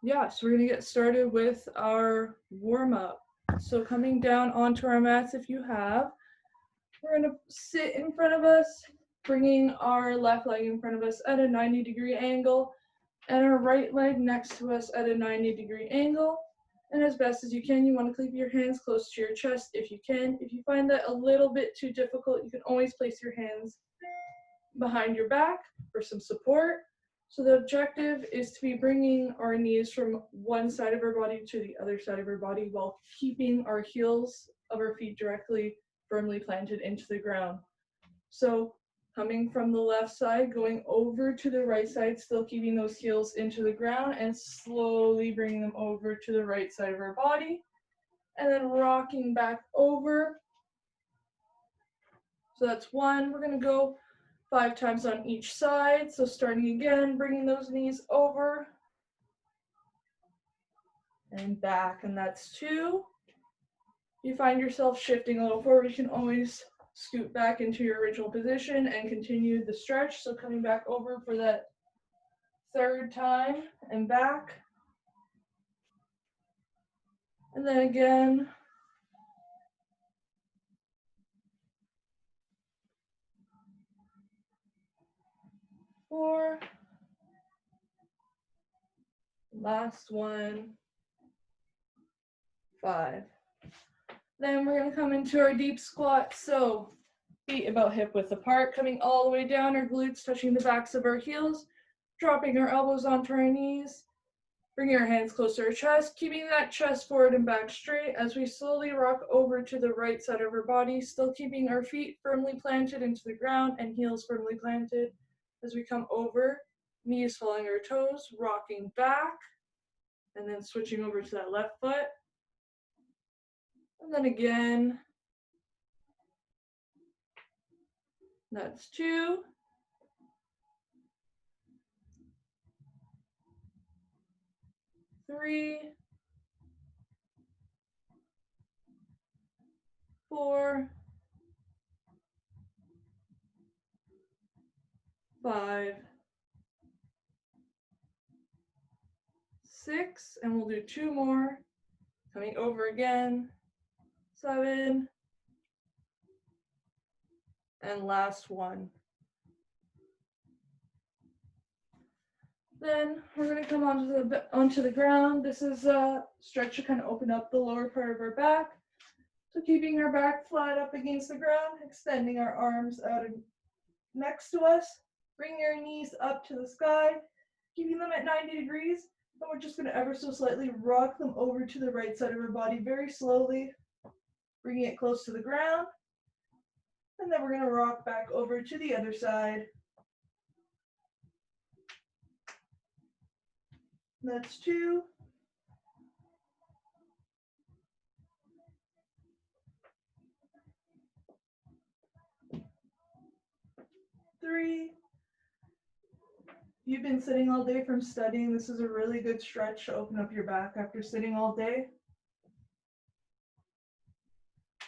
Yeah, so we're gonna get started with our warm-up. So coming down onto our mats if you have, we're gonna sit in front of us, bringing our left leg in front of us at a 90-degree angle, and our right leg next to us at a 90-degree angle. And as best as you can, you want to keep your hands close to your chest if you can. If you find that a little bit too difficult, you can always place your hands behind your back for some support. So the objective is to be bringing our knees from one side of our body to the other side of our body while keeping our heels of our feet directly firmly planted into the ground. So coming from the left side, going over to the right side, still keeping those heels into the ground and slowly bringing them over to the right side of our body. And then rocking back over. So that's one. We're gonna go 5 times on each side. So starting again, bringing those knees over and back, and that's 2. If you find yourself shifting a little forward, you can always scoot back into your original position and continue the stretch. So coming back over for that 3rd time and back. And then again. 4. Last one. 5. Then we're going to come into our deep squat. So feet about hip width apart, coming all the way down, our glutes touching the backs of our heels, dropping our elbows onto our knees, bringing our hands close to our chest, keeping that chest forward and back straight as we slowly rock over to the right side of our body, still keeping our feet firmly planted into the ground and heels firmly planted as we come over, knees following our toes, rocking back, and then switching over to that left foot. And then again, that's 2. 3. 4. 5. 6. And we'll do 2 more. Coming over again. 7. And last one. Then we're going to come onto the ground. This is a stretch to kind of open up the lower part of our back. So keeping our back flat up against the ground, extending our arms out next to us. Bring your knees up to the sky, keeping them at 90 degrees. And we're just going to ever so slightly rock them over to the right side of our body very slowly, bringing it close to the ground. And then we're going to rock back over to the other side. That's 2. 3. You've been sitting all day from studying. This is a really good stretch to open up your back after sitting all day.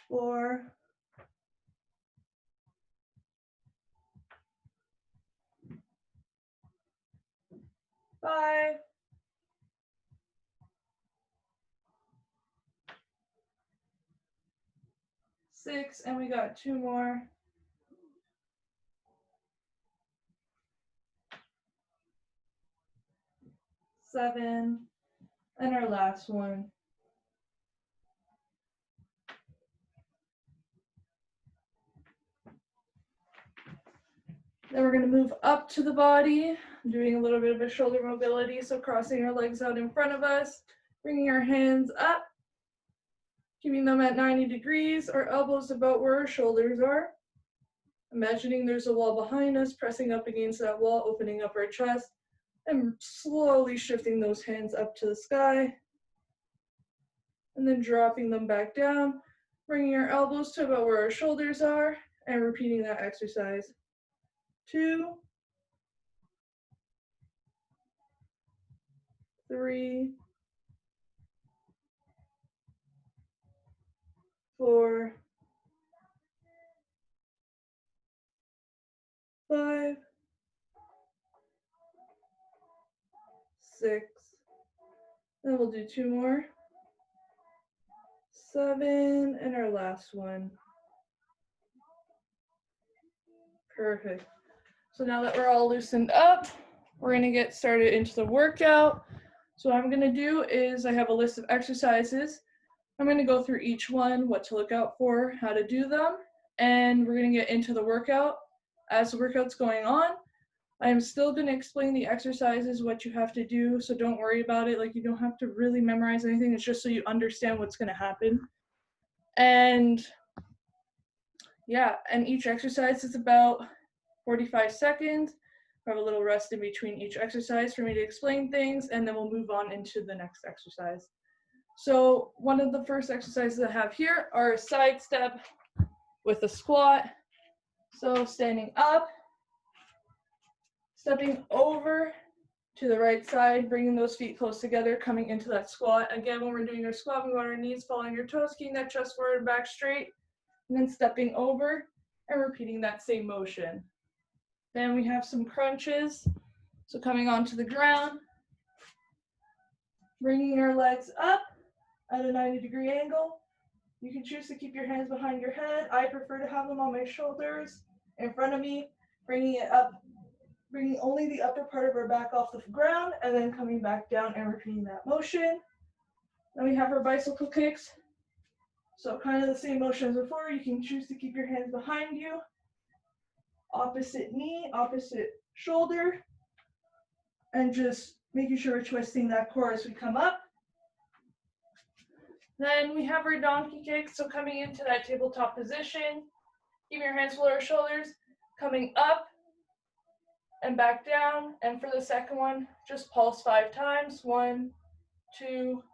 4. 5. 6, and we got 2 more. 7, and our last one. Then we're going to move up to the body, doing a little bit of a shoulder mobility, so crossing our legs out in front of us, bringing our hands up, keeping them at 90 degrees, our elbows about where our shoulders are. Imagining there's a wall behind us, pressing up against that wall, opening up our chest, and slowly shifting those hands up to the sky. And then dropping them back down, bringing our elbows to about where our shoulders are, and repeating that exercise. 2, 3, 4, 5, 6, Then we'll do 2 more. 7, and our last one. Perfect. So now that we're all loosened up, we're gonna get started into the workout. So what I'm gonna do is I have a list of exercises. I'm gonna go through each one, what to look out for, how to do them, and we're gonna get into the workout. As the workout's going on, I'm still gonna explain the exercises, what you have to do, so don't worry about it. Like, you don't have to really memorize anything. It's just so you understand what's gonna happen. And yeah, and each exercise is about 45 seconds. I have a little rest in between each exercise for me to explain things, and then we'll move on into the next exercise. So one of the first exercises I have here are a side step with a squat. So standing up, stepping over to the right side, bringing those feet close together, coming into that squat. Again, when we're doing our squat, we go on our knees, following your toes, keeping that chest forward and back straight, and then stepping over and repeating that same motion. Then we have some crunches. So coming onto the ground, bringing our legs up at a 90-degree angle. You can choose to keep your hands behind your head. I prefer to have them on my shoulders in front of me, bringing it up, bringing only the upper part of our back off the ground, and then coming back down and repeating that motion. Then we have our bicycle kicks. So kind of the same motion as before. You can choose to keep your hands behind you. Opposite knee, opposite shoulder, and just making sure we're twisting that core as we come up. Then we have our donkey kick, so coming into that tabletop position, keeping your hands below our shoulders, coming up and back down. And for the second one, just pulse 5 times, 1, 2,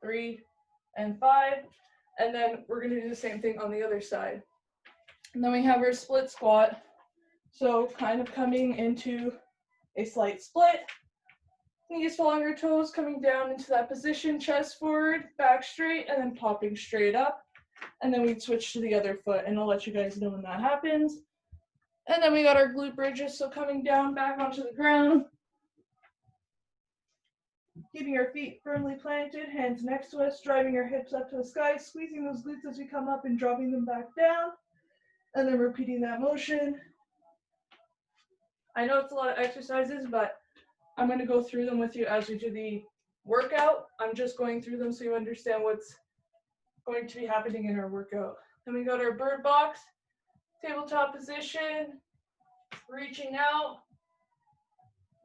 3, and 5. And then we're gonna do the same thing on the other side. And then we have our split squat. So kind of coming into a slight split. Knees following your toes, coming down into that position, chest forward, back straight, and then popping straight up. And then we'd switch to the other foot, and I'll let you guys know when that happens. And then we got our glute bridges, so coming down back onto the ground. Keeping our feet firmly planted, hands next to us, driving our hips up to the sky, squeezing those glutes as we come up and dropping them back down. And then repeating that motion. I know it's a lot of exercises, but I'm going to go through them with you as we do the workout. I'm just going through them so you understand what's going to be happening in our workout. Then we got our bird box, tabletop position, reaching out,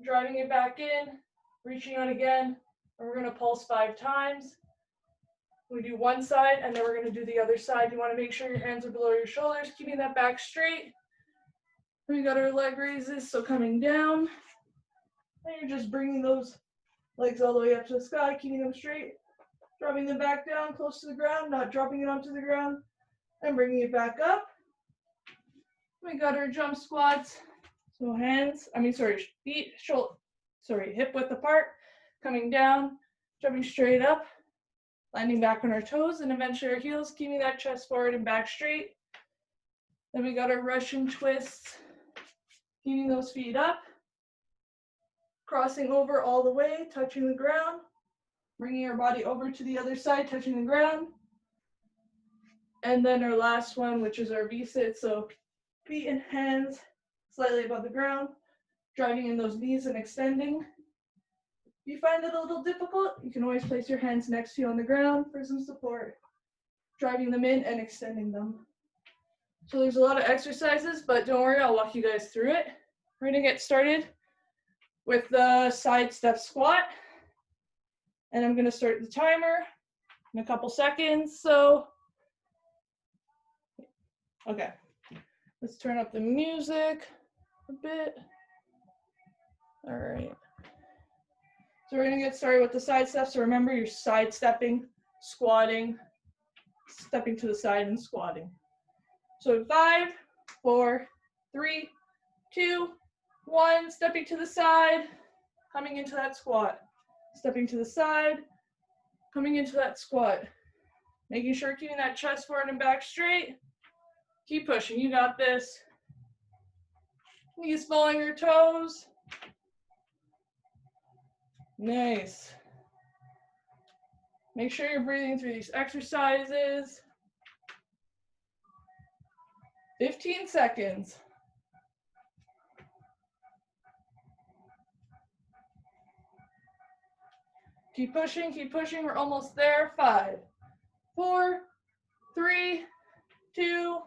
driving it back in, reaching out again, and we're going to pulse 5 times. We do one side, and then we're going to do the other side. You want to make sure your hands are below your shoulders, keeping that back straight. We got our leg raises, so coming down. And you're just bringing those legs all the way up to the sky, keeping them straight, dropping them back down close to the ground, not dropping it onto the ground, and bringing it back up. We got our jump squats. So feet, hip width apart, coming down, jumping straight up, landing back on our toes, and eventually our heels, keeping that chest forward and back straight. Then we got our Russian twists, keeping those feet up, crossing over all the way, touching the ground, bringing our body over to the other side, touching the ground. And then our last one, which is our V-sit, so feet and hands slightly above the ground, driving in those knees and extending. If you find it a little difficult, you can always place your hands next to you on the ground for some support, driving them in and extending them. So there's a lot of exercises, but don't worry, I'll walk you guys through it. We're gonna get started with the side step squat. And I'm gonna start the timer in a couple seconds, so. Okay, let's turn up the music a bit. All right. So we're gonna get started with the side steps. So remember, you're side stepping, squatting, stepping to the side and squatting. So 5, 4, 3, 2, 1, stepping to the side, coming into that squat. Stepping to the side, coming into that squat. Making sure keeping that chest forward and back straight. Keep pushing, you got this. Knees following your toes. Nice. Make sure you're breathing through these exercises. 15 seconds. Keep pushing, we're almost there. 5, 4, 3, 2,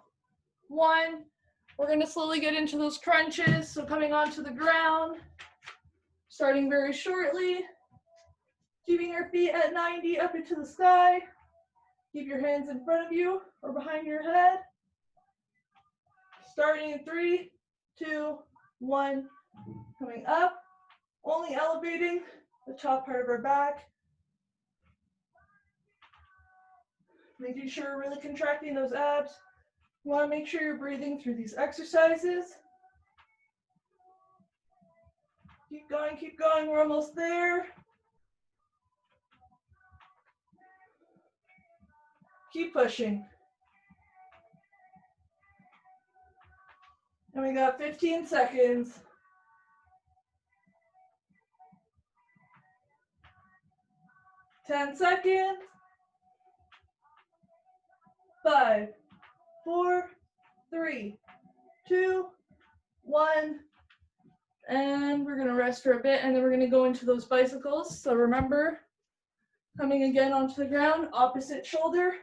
1. We're gonna slowly get into those crunches. So coming onto the ground, starting very shortly, keeping your feet at 90 up into the sky. Keep your hands in front of you or behind your head. Starting in 3, 2, 1, coming up, only elevating the top part of our back. Making sure we're really contracting those abs. You want to make sure you're breathing through these exercises. Keep going, we're almost there. Keep pushing. And we got 15 seconds. 10 seconds. 5, 4, 3, 2, 1. And we're gonna rest for a bit, and then we're gonna go into those bicycles. So remember, coming again onto the ground, opposite shoulder,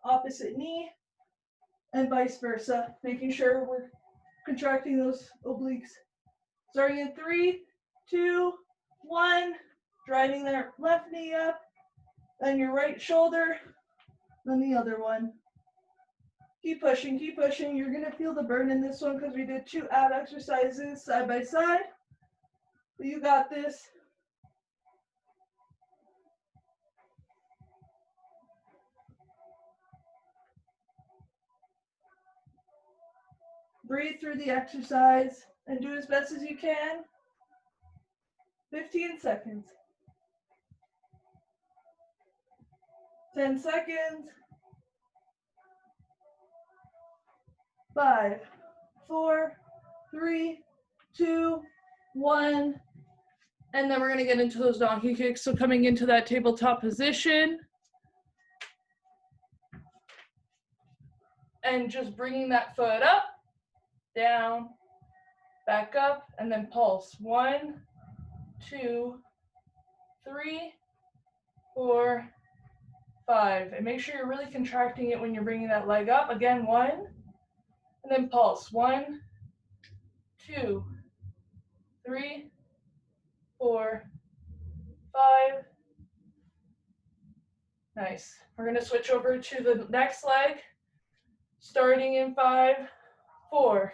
opposite knee, and vice versa. Making sure we're contracting those obliques. Starting in 3, 2, 1. Driving that left knee up, then your right shoulder, then the other one. Keep pushing. You're gonna feel the burn in this one because we did 2 ab exercises side by side. But you got this. Breathe through the exercise and do as best as you can. 15 seconds. 10 seconds. 5, 4, 3, 2, 1. And then we're going to get into those donkey kicks. So coming into that tabletop position. And just bringing that foot up, down, back up, and then pulse. 1, 2, 3, 4, 5. And make sure you're really contracting it when you're bringing that leg up. Again, 1, and then pulse. 1, 2, 3, 4, 5. Nice. We're going to switch over to the next leg. Starting in 5, 4,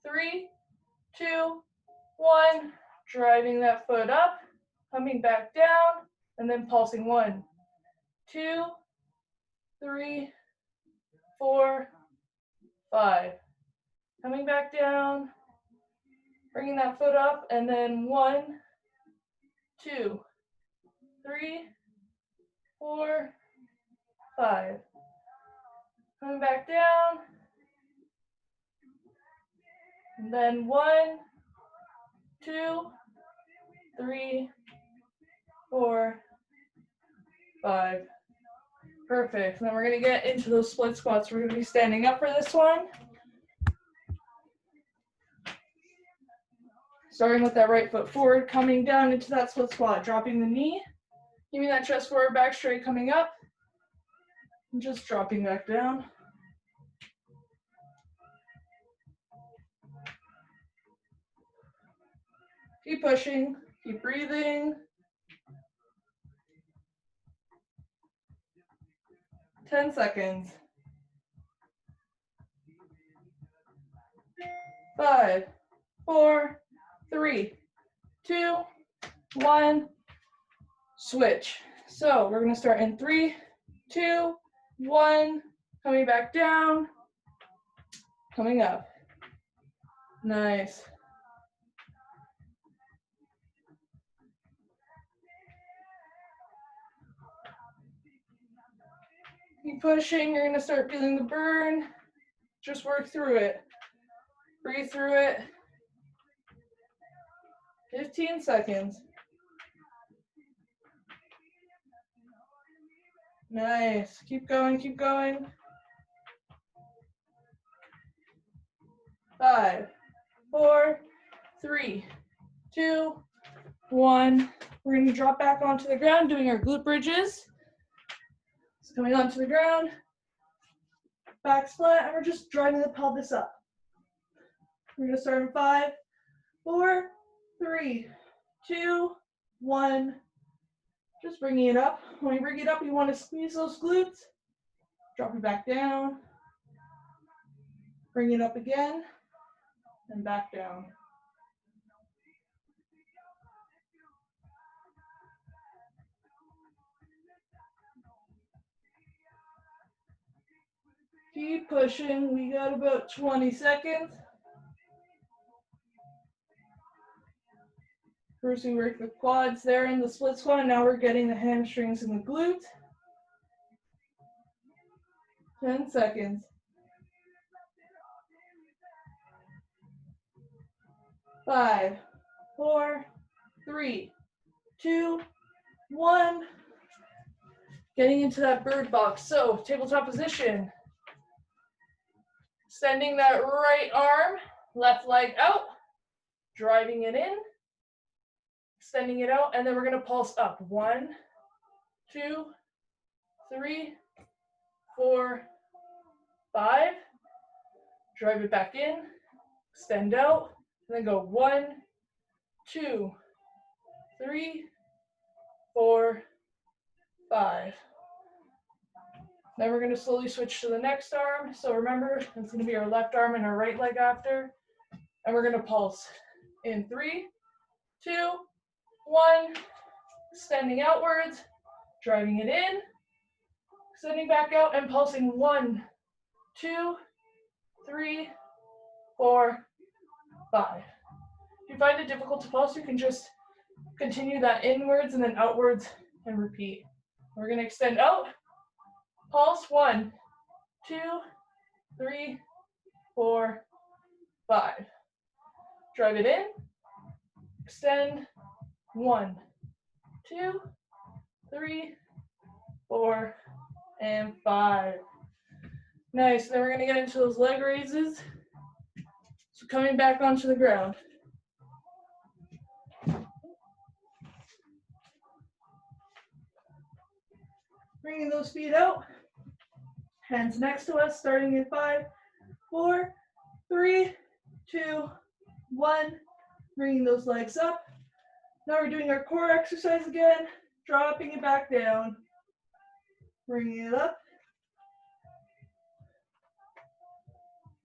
3, 2, 1. Driving that foot up, coming back down, and then pulsing. 1, 2, 3, 4, 5. Coming back down, bringing that foot up, and then 1, 2, 3, 4, 5. Coming back down, and then 1, 2, 3, 4, 5. Perfect. And then we're going to get into those split squats. We're going to be standing up for this one. Starting with that right foot forward, coming down into that split squat, dropping the knee, keeping that chest forward, back straight, coming up, and just dropping back down. Keep pushing, keep breathing. 10 seconds. 5, 4, 3, 2, 1. Switch. So we're going to start in 3, 2, 1. Coming back down. Coming up. Nice. Keep pushing. You're going to start feeling the burn. Just work through it. Breathe through it. 15 seconds. Nice. Keep going, keep going. 5, 4, 3, 2, 1. We're going to drop back onto the ground doing our glute bridges. So coming onto the ground, back's flat, and we're just driving the pelvis up. We're going to start in 5, 4, 3, 2, 1. Just bringing it up. When you bring it up, you want to squeeze those glutes. Drop it back down. Bring it up again, and back down. Keep pushing. We got about 20 seconds. First we work the quads there in the split squat. Now we're getting the hamstrings and the glutes. 10 seconds. 5, 4, 3, 2, 1. Getting into that bird box. So tabletop position. Extending that right arm, left leg out, driving it in, extending it out, and then we're going to pulse up. 1, 2, 3, 4, 5. Drive it back in, extend out, and then go 1, 2, 3, 4, 5. Then we're going to slowly switch to the next arm. So remember, it's going to be our left arm and our right leg after. And we're going to pulse in 3, 2, 1. Extending outwards, driving it in, extending back out, and pulsing 1, 2, 3, 4, 5. If you find it difficult to pulse, you can just continue that inwards and then outwards and repeat. We're going to extend out, pulse 1, 2, 3, 4, 5. Drive it in, extend 1, 2, 3, 4, and 5. Nice. Then we're going to get into those leg raises. So coming back onto the ground. Bringing those feet out. Hands next to us, starting in 5, 4, 3, 2, 1. Bringing those legs up. Now we're doing our core exercise again, dropping it back down. Bringing it up.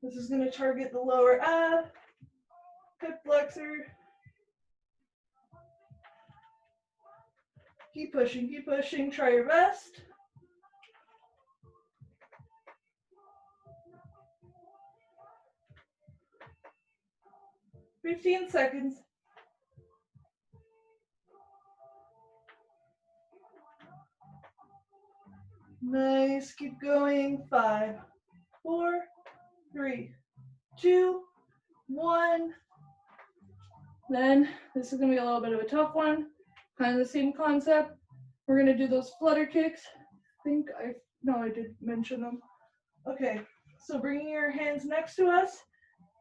This is going to target the lower ab, hip flexor. Keep pushing, try your best. "15 seconds. Nice, keep going. 5, 4, 3, 2, 1. Then this is going to be a little bit of a tough one. Kind of the same concept. We're going to do those flutter kicks. I did mention them. Okay, so bringing your hands next to us,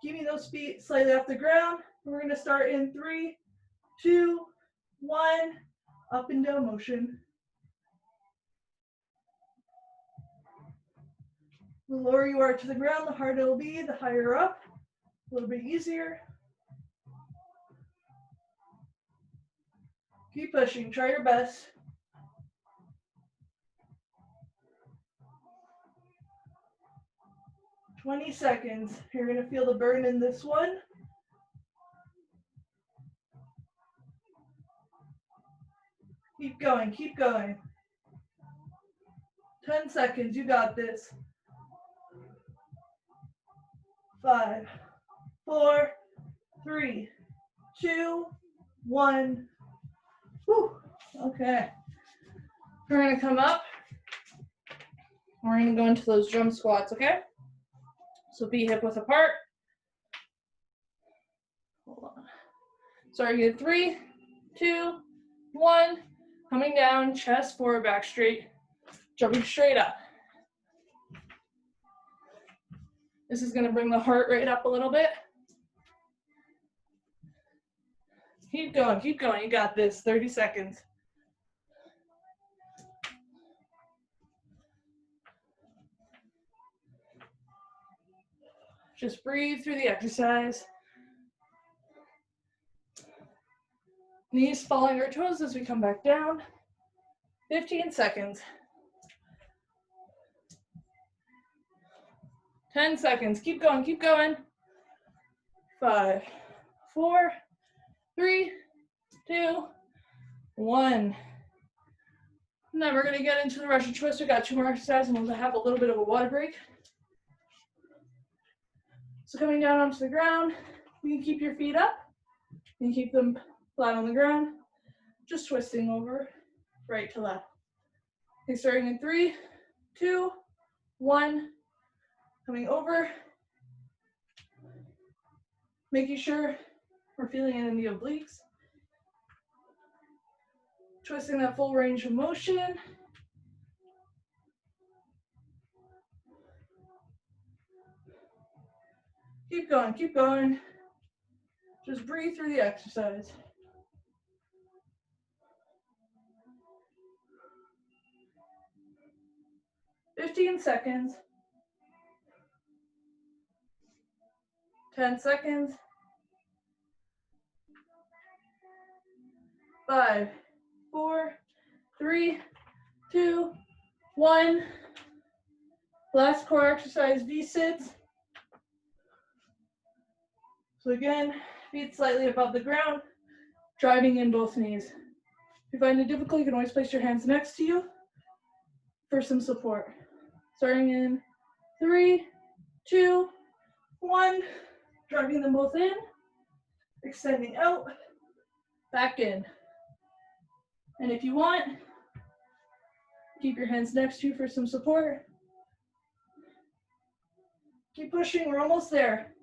keeping those feet slightly off the ground. We're going to start in 3, 2, 1, up and down motion. The lower you are to the ground, the harder it'll be, the higher up, a little bit easier. Keep pushing, try your best. "20 seconds. You're going to feel the burn in this one. Keep going, keep going. 10 seconds, you got this. 5, 4, 3, 2, 1. Whew. Okay. We're going to come up. We're going to go into those jump squats, okay? So feet hip width apart. Hold on. Sorry, good. 3, 2, 1. Coming down, chest forward, back straight. Jumping straight up. This is going to bring the heart rate up a little bit. Keep going, keep going. You got this. 30 seconds. Just breathe through the exercise. Knees following our toes as we come back down. 15 seconds. 10 seconds. Keep going, keep going. 5, 4, 3, 2, 1. Now we're going to get into the Russian twist. We got 2 more exercises and we'll have a little bit of a water break. So coming down onto the ground, you can keep your feet up. You can keep them flat on the ground. Just twisting over right to left. Okay, starting in 3, 2, 1. Coming over. Making sure we're feeling it in the obliques. Twisting that full range of motion. Keep going, keep going. Just breathe through the exercise. "15 seconds. 10 seconds. 5, 4, 3, 2, 1. Last core exercise, V-sits. So again, feet slightly above the ground, driving in both knees. If you find it difficult, you can always place your hands next to you for some support. Starting in 3, 2, 1. Driving them both in, extending out, back in. And if you want, keep your hands next to you for some support. Keep pushing, we're almost there.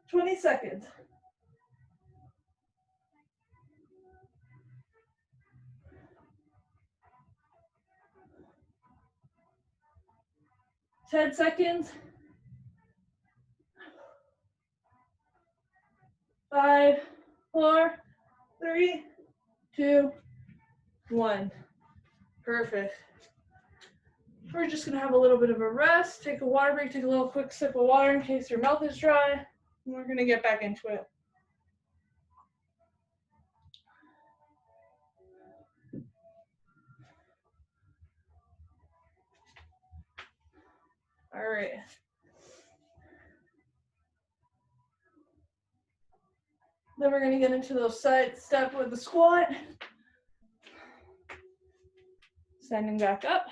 20 seconds. "10 seconds. 5, 4, 3, 2, 1. Perfect. We're just gonna have a little bit of a rest, take a water break, take a little quick sip of water in case your mouth is dry. And we're gonna get back into it. All right. Then we're gonna get into those side step with the squat. Standing back up.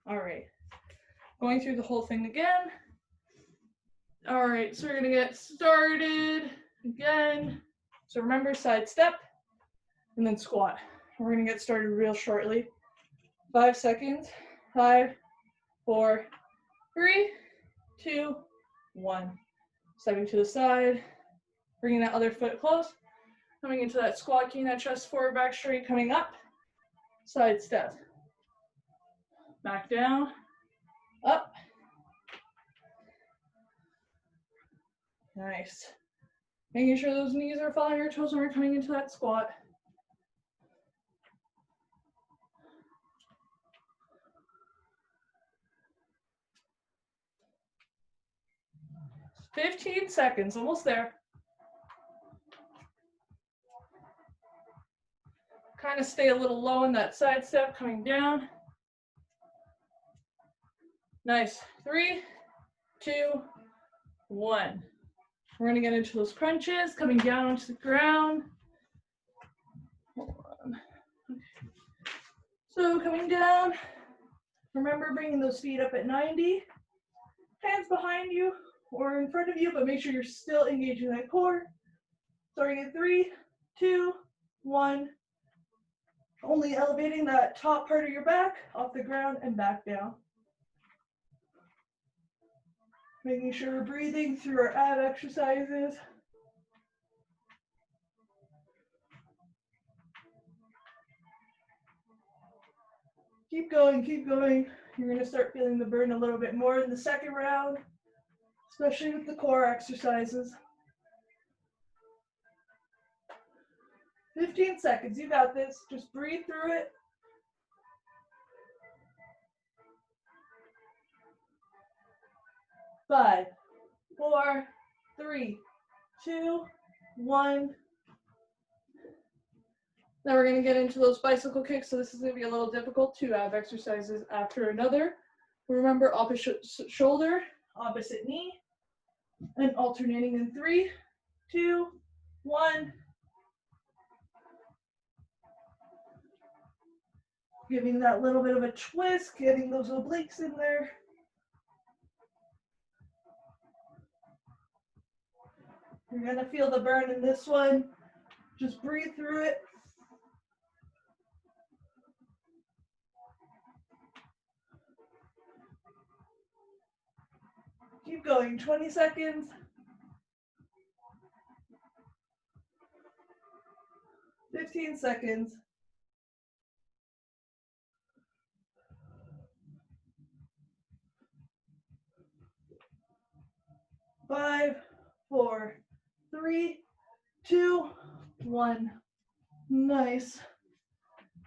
All right. Going through the whole thing again. All right, so we're gonna get started again. So remember, side step and then squat. We're gonna get started real shortly. 5 seconds. 5, 4, 3, 2, 1. Stepping to the side, bringing that other foot close, coming into that squat, keeping that chest forward, back straight, coming up, side step. Back down, up. Nice. Making sure those knees are following your toes when we're coming into that squat. "15 seconds, almost there. Kind of stay a little low in that side step, coming down. Nice. 3, 2, 1. We're gonna get into those crunches, coming down onto the ground. Hold on. So coming down, remember bringing those feet up at 90. Hands behind you or in front of you, but make sure you're still engaging that core. Starting at 3, 2, 1. Only elevating that top part of your back off the ground and back down. Making sure we're breathing through our ab exercises. Keep going, keep going. You're gonna start feeling the burn a little bit more in the second round, especially with the core exercises. 15 seconds, you got this. Just breathe through it. 5, 4, 3, 2, 1. Now we're going to get into those bicycle kicks, so this is going to be a little difficult. 2 ab exercises after another. Remember, opposite shoulder, opposite knee, and alternating in 3, 2, 1. Giving that little bit of a twist, getting those obliques in there. You're going to feel the burn in this one. Just breathe through it. Keep going, 20 seconds. 15 seconds. 5, 4, 3, 2, 1. Nice.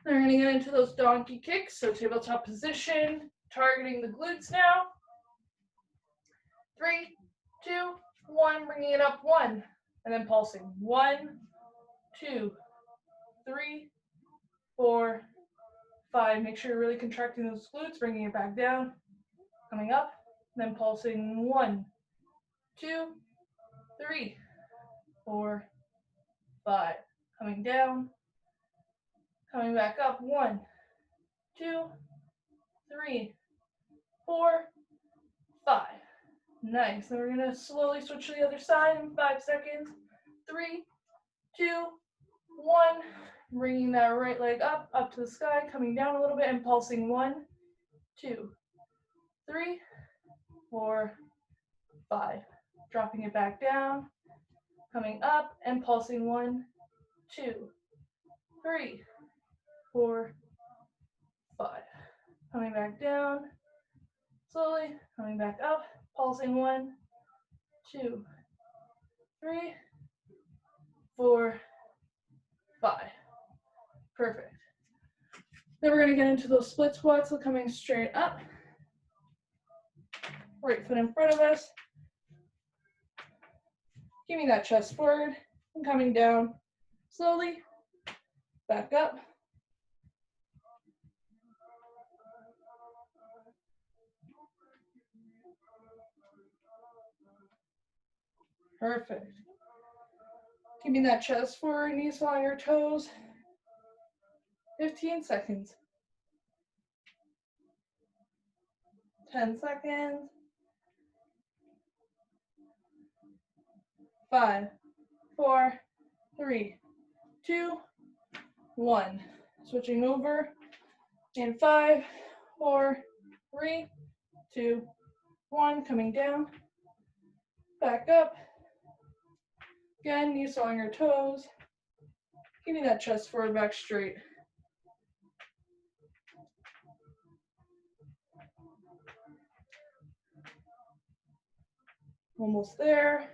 Now we're going to get into those donkey kicks. So tabletop position, targeting the glutes now. 3, 2, 1, bringing it up 1, and then pulsing. 1, 2, 3, 4, 5. Make sure you're really contracting those glutes, bringing it back down, coming up, then pulsing. 1, 2, 3, 4, 5. Coming down, coming back up. 1, 2, 3, 4, 5. Nice. Then we're going to slowly switch to the other side in 5 seconds. 3, 2, 1. Bringing that right leg up to the sky, coming down a little bit and pulsing. 1, 2, 3, 4, 5. Dropping it back down, coming up and pulsing. 1, 2, 3, 4, 5. Coming back down, slowly, coming back up, pulsing. 1, 2, 3, 4, 5. Perfect. Then we're going to get into those split squats, so coming straight up. Right foot in front of us. Keeping that chest forward and coming down slowly. Back up. Perfect. Keeping that chest forward, knees on your toes. 15 seconds. 10 seconds. 5, 4, 3, 2, 1. Switching over in 5, 4, 3, 2, 1. Coming down. Back up. Again, knees on your toes. Keeping that chest forward, back straight. Almost there.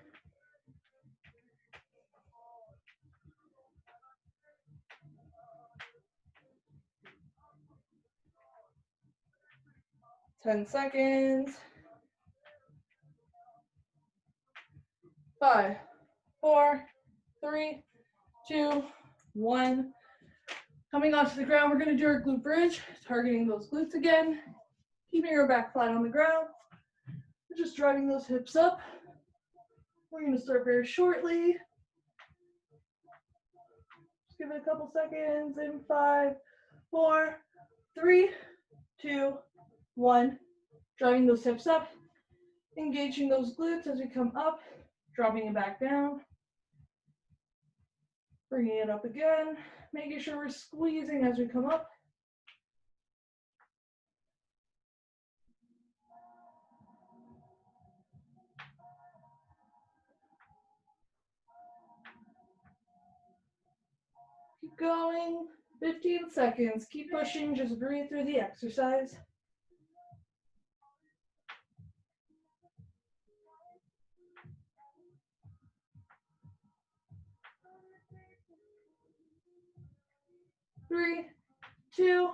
Ten seconds. 5, 4, 3, 2, 1. Coming onto the ground, we're going to do our glute bridge, targeting those glutes again. Keeping our back flat on the ground. We're just driving those hips up. We're going to start very shortly. Just give it a couple seconds in 5, 4, 3, 2, 1. Driving those hips up. Engaging those glutes as we come up. Dropping it back down. Bringing it up again. Making sure we're squeezing as we come up. Keep going. 15 seconds. Keep pushing. Just breathe through the exercise. Three, two,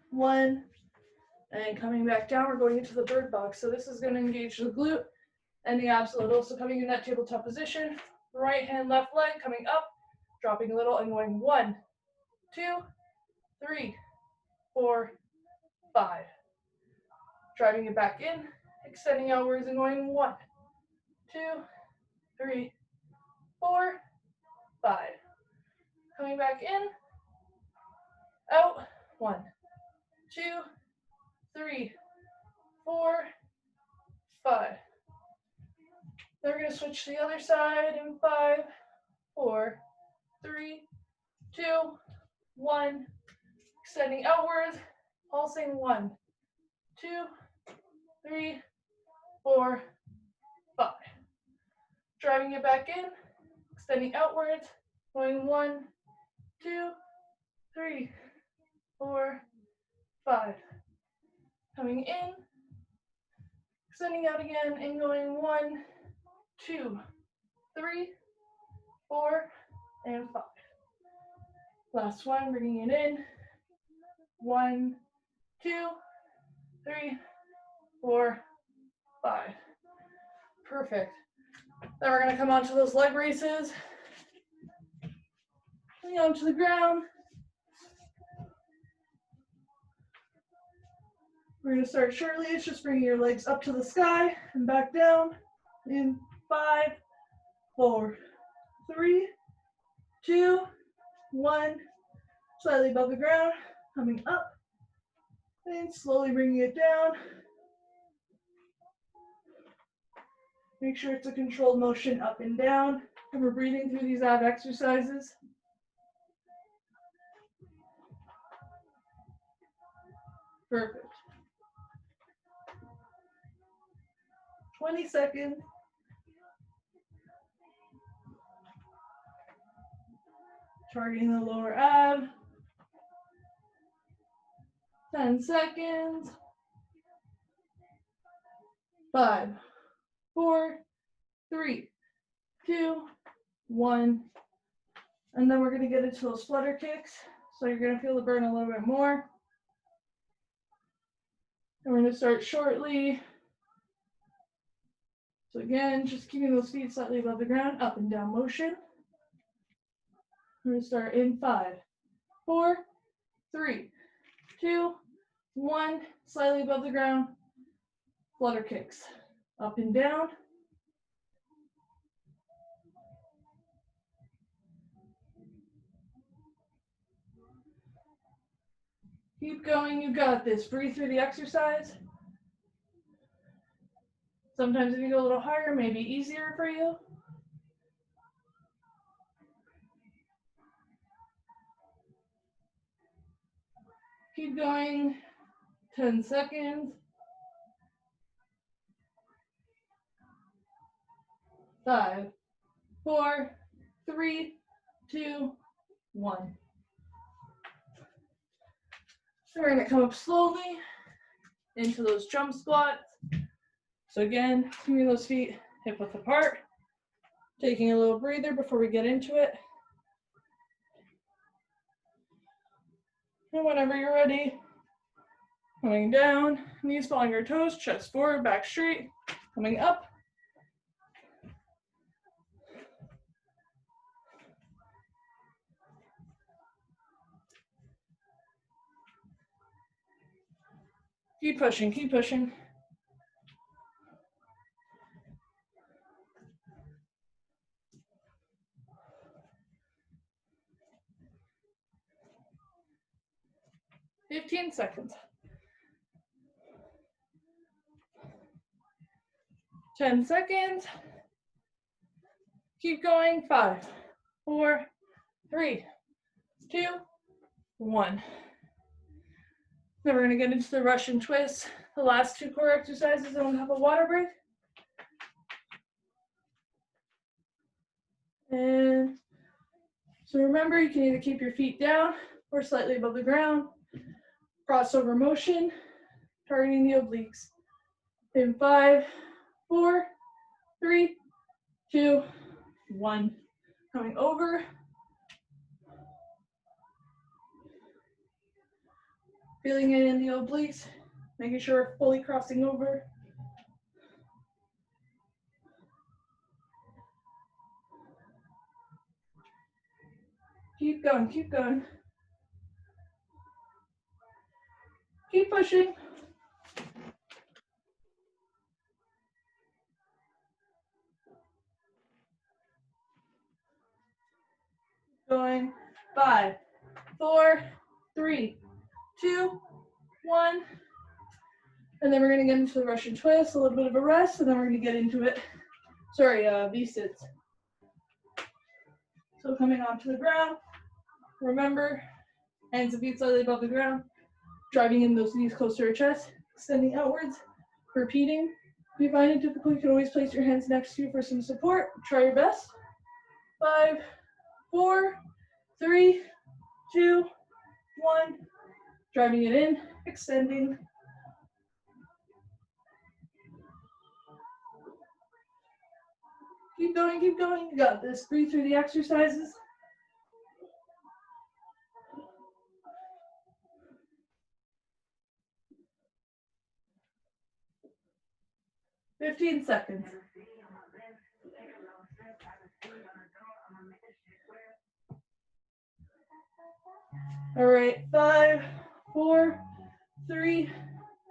one, and coming back down, we're going into the bird box. So this is going to engage the glute and the abs a little. So coming in that tabletop position, right hand, left leg, coming up, dropping a little and going 1, 2, 3, 4, 5. Driving it back in, extending outwards and going 1, 2, 3, 4, 5. Coming back in, out, 1, 2, 3, 4, 5. Then we're going to switch to the other side in 5, 4, 3, 2, 1. Extending outwards, pulsing 1, 2, 3, 4, 5. Driving it back in, extending outwards, going 1, 2, 3, 4, 5. Coming in, extending out again, and going 1, 2, 3, 4, and 5. Last one, bringing it in. 1, 2, 3, 4, 5. Perfect. Then we're going to come onto those leg raises. Coming onto the ground. We're going to start shortly. It's just bringing your legs up to the sky and back down in 5, 4, 3, 2, 1. Slightly above the ground, coming up, and slowly bringing it down. Make sure it's a controlled motion up and down, and we're breathing through these ab exercises. Perfect. 20 seconds. Targeting the lower ab. 10 seconds. 5, 4, 3, 2, 1. And then we're going to get into those flutter kicks. So you're going to feel the burn a little bit more. And we're going to start shortly. So again, just keeping those feet slightly above the ground, up and down motion. We're going to start in 5, 4, 3, 2, 1. Slightly above the ground. Flutter kicks. Up and down. Keep going, you got this. Breathe through the exercise. Sometimes if you go a little higher, maybe easier for you. Keep going. 10 seconds. 5, 4, 3, 2, 1. So we're going to come up slowly into those jump squats. So again, keeping those feet hip width apart. Taking a little breather before we get into it. And whenever you're ready, coming down, knees following your toes, chest forward, back straight, coming up. Keep pushing, keep pushing. "15 seconds. 10 seconds. Keep going. 5, 4, 3, 2, 1. Then we're going to get into the Russian twist. The last 2 core exercises, and we'll have a water break. And so remember, you can either keep your feet down or slightly above the ground. Crossover motion, targeting the obliques. In 5, 4, 3, 2, 1. Coming over. Feeling it in the obliques, making sure we're fully crossing over. Keep going, keep going. Keep pushing. Going. 5, 4, 3, 2, 1. And then we're going to get into the Russian twist, a little bit of a rest, and then we're going to get into it. Sorry, V-sits. So coming onto the ground, remember, hands and feet slightly above the ground, driving in those knees close to our chest, extending outwards, repeating. If you find it difficult, you can always place your hands next to you for some support. Try your best. 5, 4, 3, 2, 1. Driving it in, extending. Keep going, keep going. You got this. Breathe through the exercises. "15 seconds. All right, 5, 4, 3,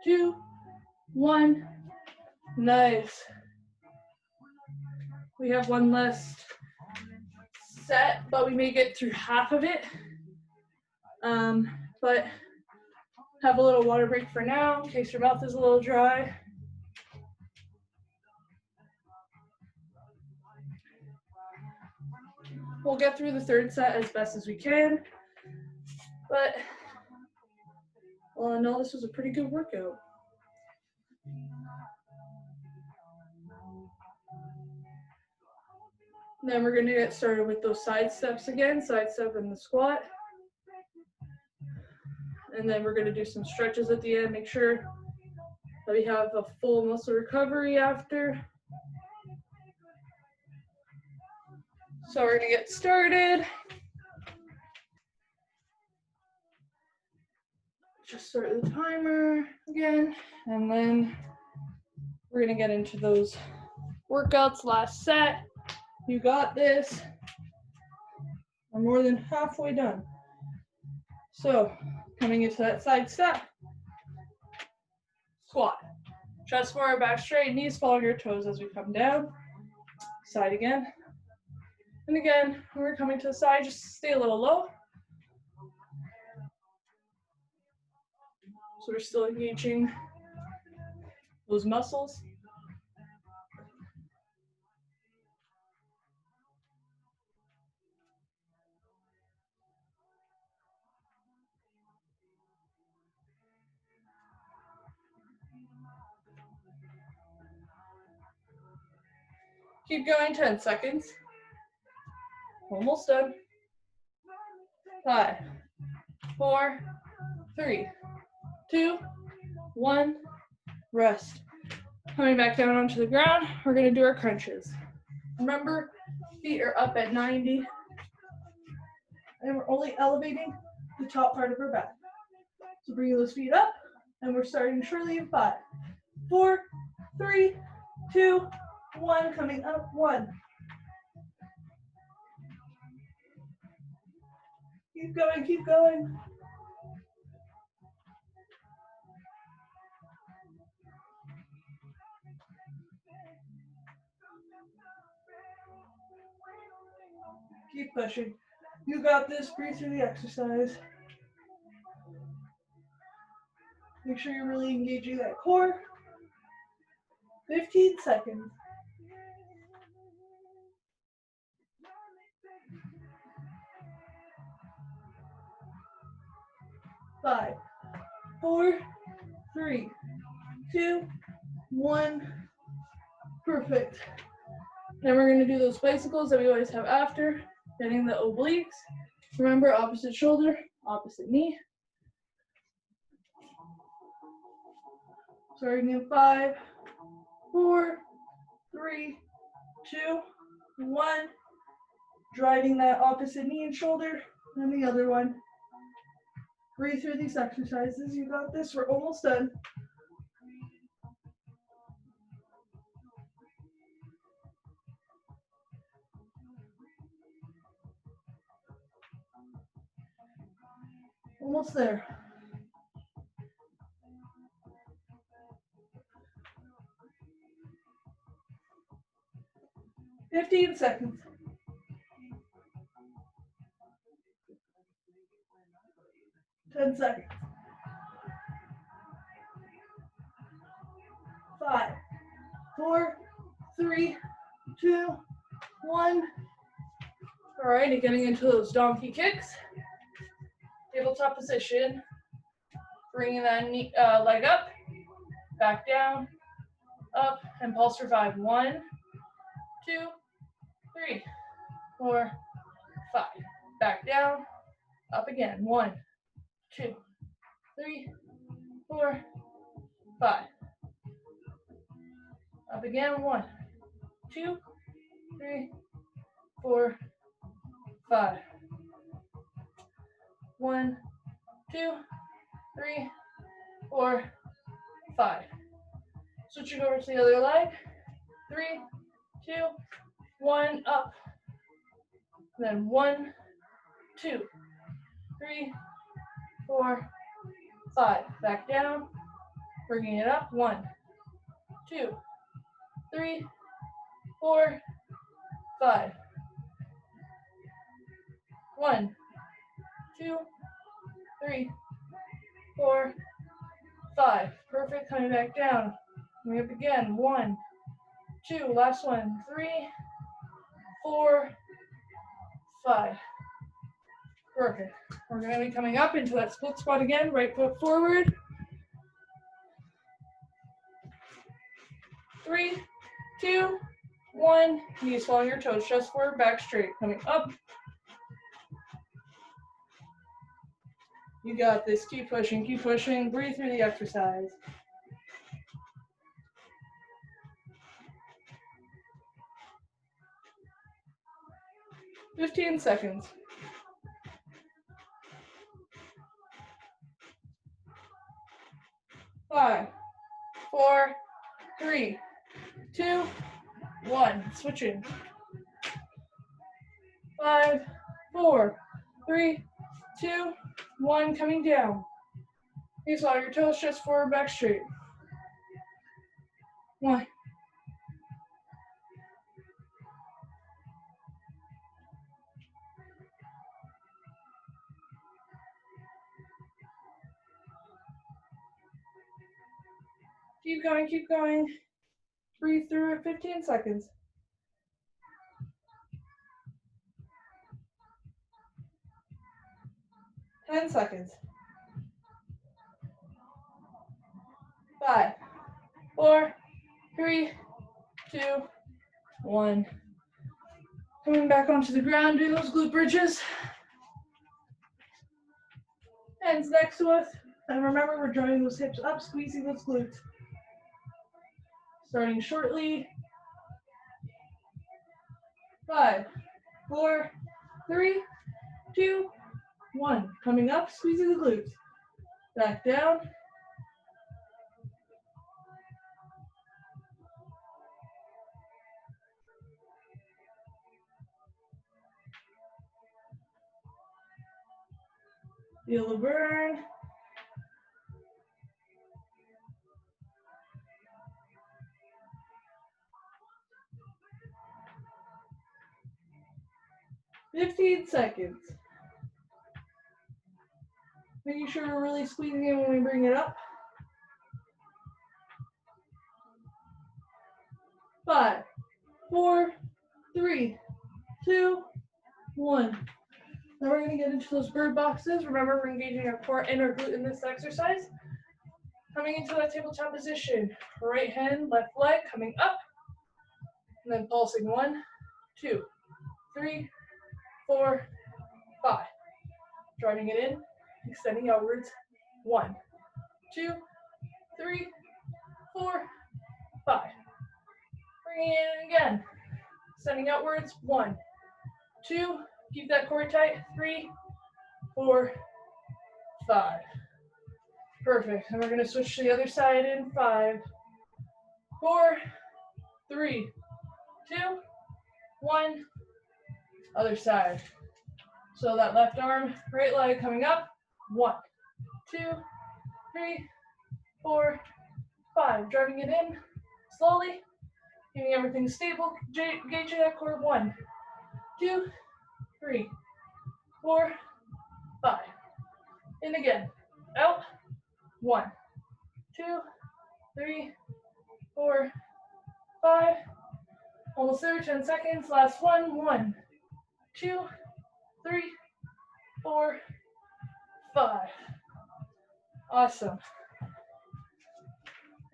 2, 1. Nice. We have one last set, but we may get through half of it. But have a little water break for now, in case your mouth is a little dry. We'll get through the third set as best as we can, but all in all, this was a pretty good workout. Then we're going to get started with those side steps again, side step and the squat. And then we're going to do some stretches at the end, make sure that we have a full muscle recovery after. So we're going to get started. Just start the timer again, and then we're going to get into those workouts. Last set. You got this. We're more than halfway done. So coming into that side step, squat. Chest forward, back straight, knees following your toes as we come down. Side again. And again, when we're coming to the side, just stay a little low. So we're still engaging those muscles. Keep going, 10 seconds. Almost done. 5, 4, 3, 2, 1. Rest. Coming back down onto the ground, we're going to do our crunches. Remember, feet are up at 90, and we're only elevating the top part of our back. So bring those feet up, and we're starting shortly in 5, 4, 3, 2, 1. Coming up, 1. Keep going, keep going. Keep pushing. You got this. Breathe through the exercise. Make sure you're really engaging that core. 15 seconds. Five, 4, 3, 2, 1. Perfect. Then we're going to do those bicycles that we always have after, getting the obliques. Remember, opposite shoulder, opposite knee. Starting in 5, 4, 3, 2, 1. Driving that opposite knee and shoulder, and the other one. Breathe through these exercises. You got this. We're almost done. Almost there. "15 seconds. "10 seconds. 5, 4, 3, 2, 1. All right, and getting into those donkey kicks. Tabletop position. Bringing that knee, leg up, back down, up, and pulse for 5. 1, 2, 3, 4, 5. Back down, up again. 1, 2, 3, 4, 5. Up again. 1, 2, 3, 4, 5. 1, 2, 3, 4, 5. Switching over to the other leg. 3, 2, 1, up. Then 1, 2, 3, 4, 5. Back down. Bringing it up. 1, 2, 3, 4, 5. 1, 2, 3, 4, 5. Perfect. Coming back down. Coming up again. 1, 2. Last one. 3, 4, 5. Perfect. We're going to be coming up into that split squat again. Right foot forward. 3, 2, 1. Knees following your toes. Chest forward, back straight. Coming up. You got this. Keep pushing, keep pushing. Breathe through the exercise. "15 seconds. 5, 4, 3, 2, 1. Switching. 5, 4, 3, 2, 1. Coming down. Knees follow your toes. Chest forward, back straight. 1. Keep going, keep going. Breathe through it. 15 seconds. 10 seconds. 5, 4, 3, 2, 1. Coming back onto the ground, do those glute bridges. Hands next to us. And remember, we're drawing those hips up, squeezing those glutes. Starting shortly. 5, 4, 3, 2, 1. Coming up, squeezing the glutes. Back down. Feel the burn. "15 seconds. Making sure we're really squeezing it when we bring it up. 5, 4, 3, 2, 1. Now we're going to get into those bird boxes. Remember, we're engaging our core and our glute in this exercise. Coming into that tabletop position. Right hand, left leg coming up. And then pulsing. 1, 2, 3, 4, 5. Driving it in. extending outwards. 1, 2, 3, 4, 5. Bringing it in again. Extending outwards. 1, 2. Keep that core tight. 3, 4, 5. Perfect. And we're going to switch to the other side in 5, 4, 3, 2, 1. Other side. So that left arm, right leg coming up. 1, 2, 3, 4, 5. Driving it in slowly, keeping everything stable. Gauging that core. 1, 2, 3, 4, 5. In again. Out. 1, 2, 3, 4, 5. Almost there. 10 seconds. Last one. 1, 2, 3, 4, 5. Awesome.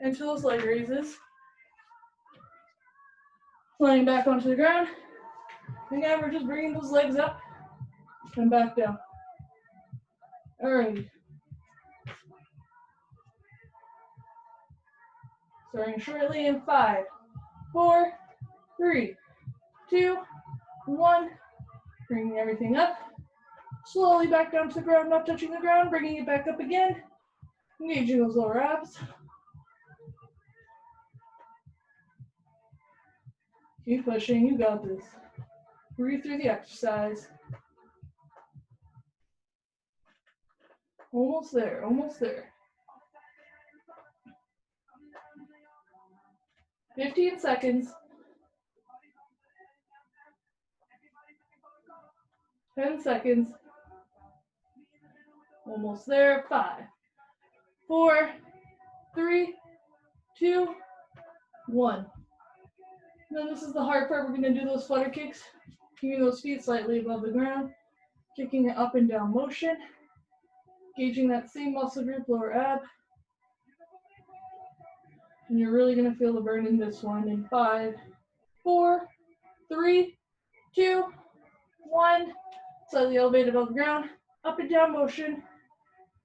Into those leg raises. Laying back onto the ground. Again, we're just bringing those legs up and back down. Alrighty. Starting shortly in 5, 4, 3, 2, 1. Bringing everything up. Slowly back down to the ground, not touching the ground. Bringing it back up again. Engaging those lower abs. Keep pushing. You got this. Breathe through the exercise. Almost there. Almost there. 15 seconds. 10 seconds. Almost there. 5, 4, 3, 2, 1. Then this is the hard part. We're going to do those flutter kicks. Keeping those feet slightly above the ground. Kicking it up and down motion. Gauging that same muscle group, lower ab. And you're really going to feel the burn in this one in 5, 4, 3, 2, 1. Slightly elevated above the ground. Up and down motion.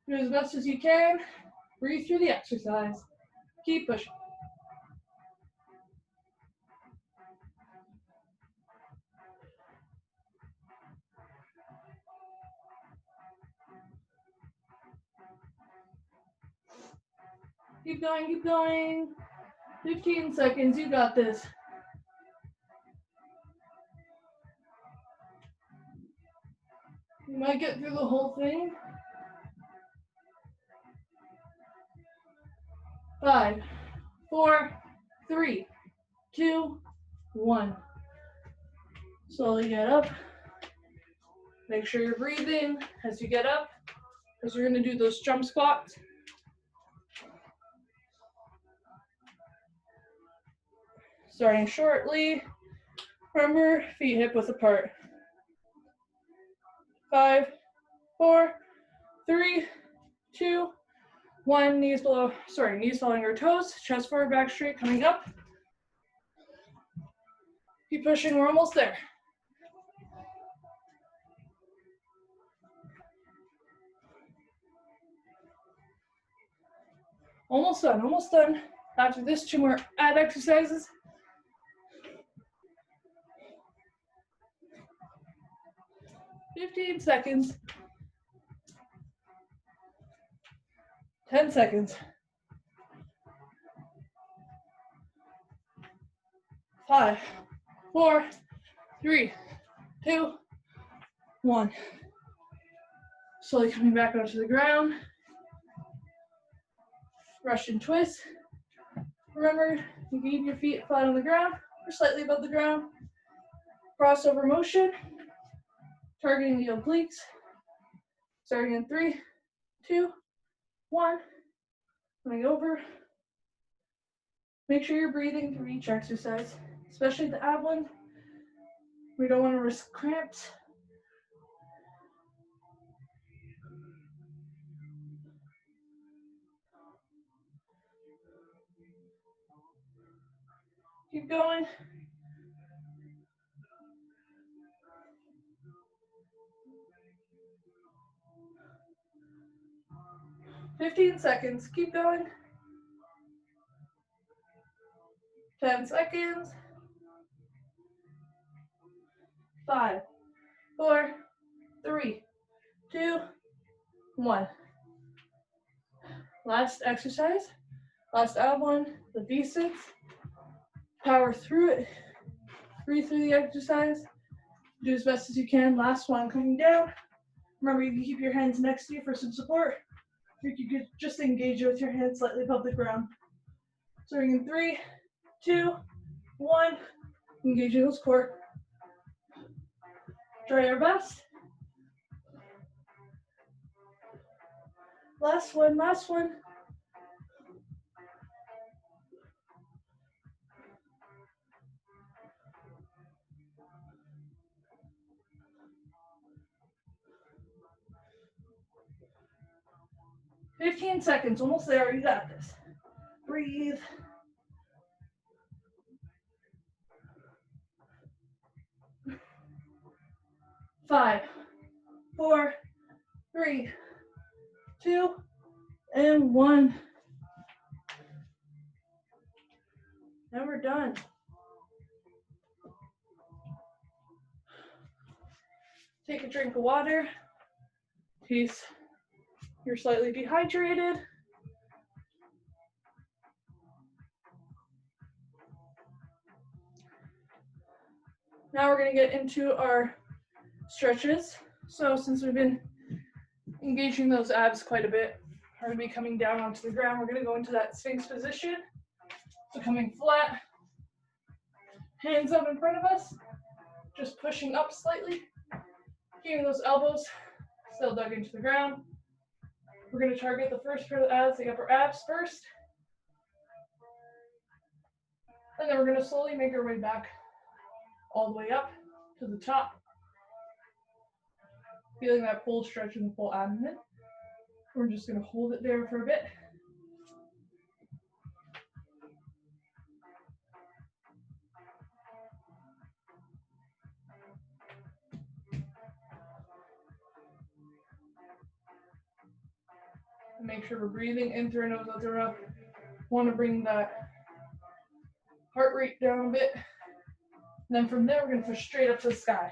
Do as best as you can. Breathe through the exercise. Keep pushing. Keep going, keep going. 15 seconds, you got this. You might get through the whole thing. 5, 4, 3, 2, 1. Slowly get up. Make sure you're breathing as you get up, because you're going to do those jump squats. Starting shortly. Remember, feet hip width apart. 5, 4, 3, 2, 1. Knees following our toes. Chest forward, back straight, coming up. Keep pushing, we're almost there. Almost done, almost done. After this, 2 more ab exercises. $15 seconds. 10 seconds. 5, 4, 3, 2, 1. Slowly coming back onto the ground. Russian twist. Remember, you can keep your feet flat on the ground or slightly above the ground. Crossover motion. Targeting the obliques. Starting in 3, 2, 1. Coming over. Make sure you're breathing through each exercise, especially the ab one. We don't want to risk cramps. Keep going. 15 seconds. Keep going. 10 seconds. 5, 4, 3, 2, 1. Last exercise. Last ab one, the V6. Power through it. Breathe through the exercise. Do as best as you can. Last one, coming down. Remember, you can keep your hands next to you for some support. Or you could just engage with your hands slightly above the ground. Starting in 3, 2, 1. Engaging those core. Try your best. Last one, last one. "15 seconds, almost there, you got this. Breathe. Five, 4, 3, 2, and 1. And we're done. Take a drink of water in case you're slightly dehydrated. Now we're going to get into our stretches. So since we've been engaging those abs quite a bit, we're going to be coming down onto the ground. We're going to go into that Sphinx position. So coming flat, hands up in front of us, just pushing up slightly, keeping those elbows still dug into the ground. We're going to target the first pair of abs, the upper abs first. And then we're going to slowly make our way back all the way up to the top. Feeling that full stretch in the full abdomen. We're just going to hold it there for a bit. And make sure we're breathing in through our nose, out through our mouth. Want to bring that heart rate down a bit. And then from there, we're going to push straight up to the sky.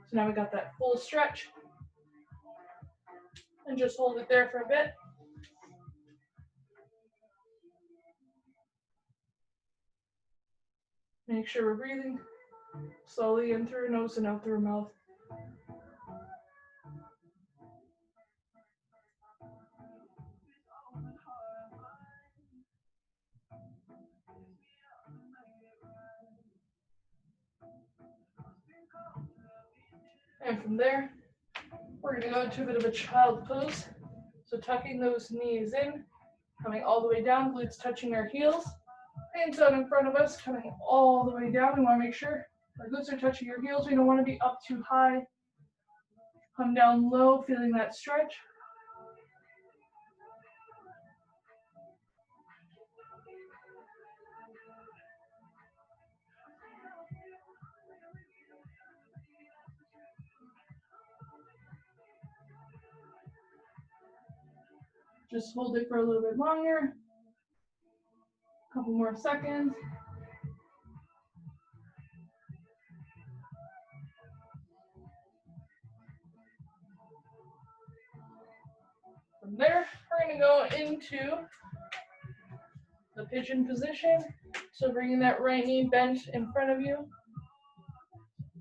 So now we got that full stretch. And just hold it there for a bit. Make sure we're breathing slowly in through our nose and out through our mouth. And from there, we're going to go into a bit of a child pose. So tucking those knees in, coming all the way down, glutes touching our heels. Hands out in front of us, coming all the way down. We want to make sure our glutes are touching our heels. We don't want to be up too high. Come down low, feeling that stretch. Just hold it for a little bit longer. A couple more seconds. From there, we're going to go into the pigeon position. So bringing that right knee bent in front of you.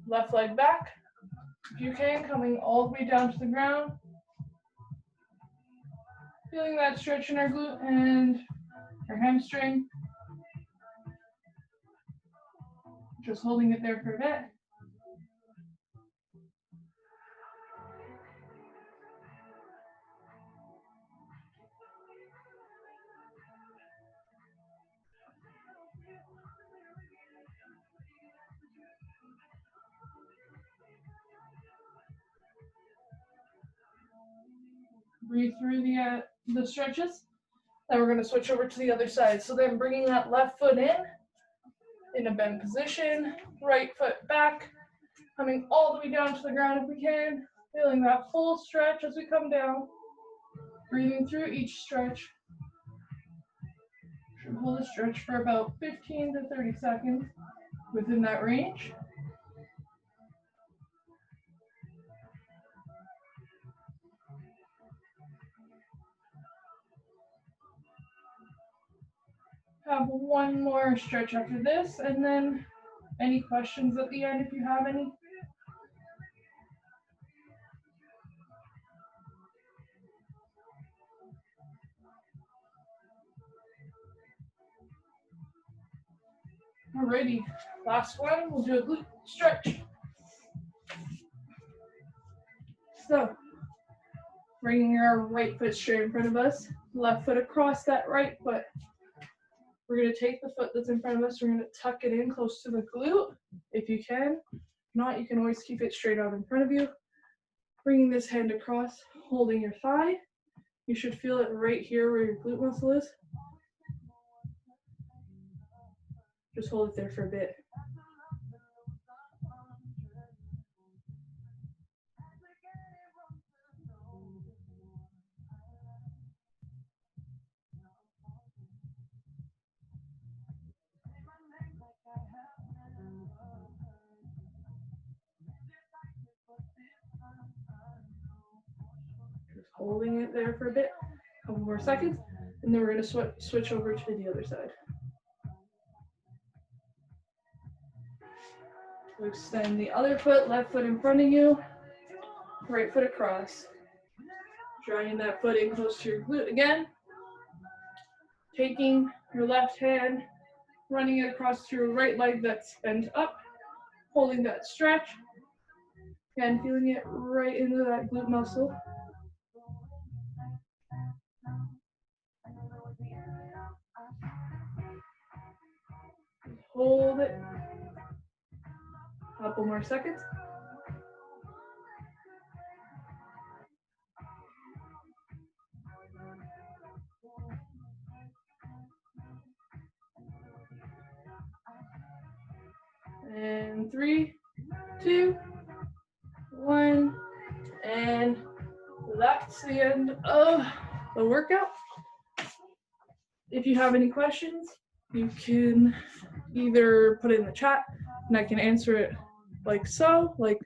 Left leg back. If you can, coming all the way down to the ground. Feeling that stretch in our glute and our hamstring. Just holding it there for a bit. Breathe through the stretches. Then we're going to switch over to the other side. So then bringing that left foot in a bend position, right foot back, coming all the way down to the ground if we can, feeling that full stretch as we come down. Breathing through each stretch. Should hold a stretch for about 15 to 30 seconds within that range. Have one more stretch after this, and then any questions at the end if you have any. Alrighty, last one, we'll do a glute stretch. So, bringing our right foot straight in front of us, left foot across that right foot. We're going to take the foot that's in front of us, we're going to tuck it in close to the glute, if you can. If not, you can always keep it straight out in front of you. Bringing this hand across, holding your thigh. You should feel it right here where your glute muscle is. Just hold it there for a bit. Just holding it there for a bit, a couple more seconds, and then we're going to switch over to the other side. So extend the other foot, left foot in front of you, right foot across. Drawing that foot in close to your glute again. Taking your left hand, running it across your right leg that's bent up, holding that stretch. Again, feeling it right into that glute muscle. Hold it. A couple more seconds. And 3, 2, 1, and that's the end of the workout. If you have any questions, you can either put it in the chat and I can answer it like so, like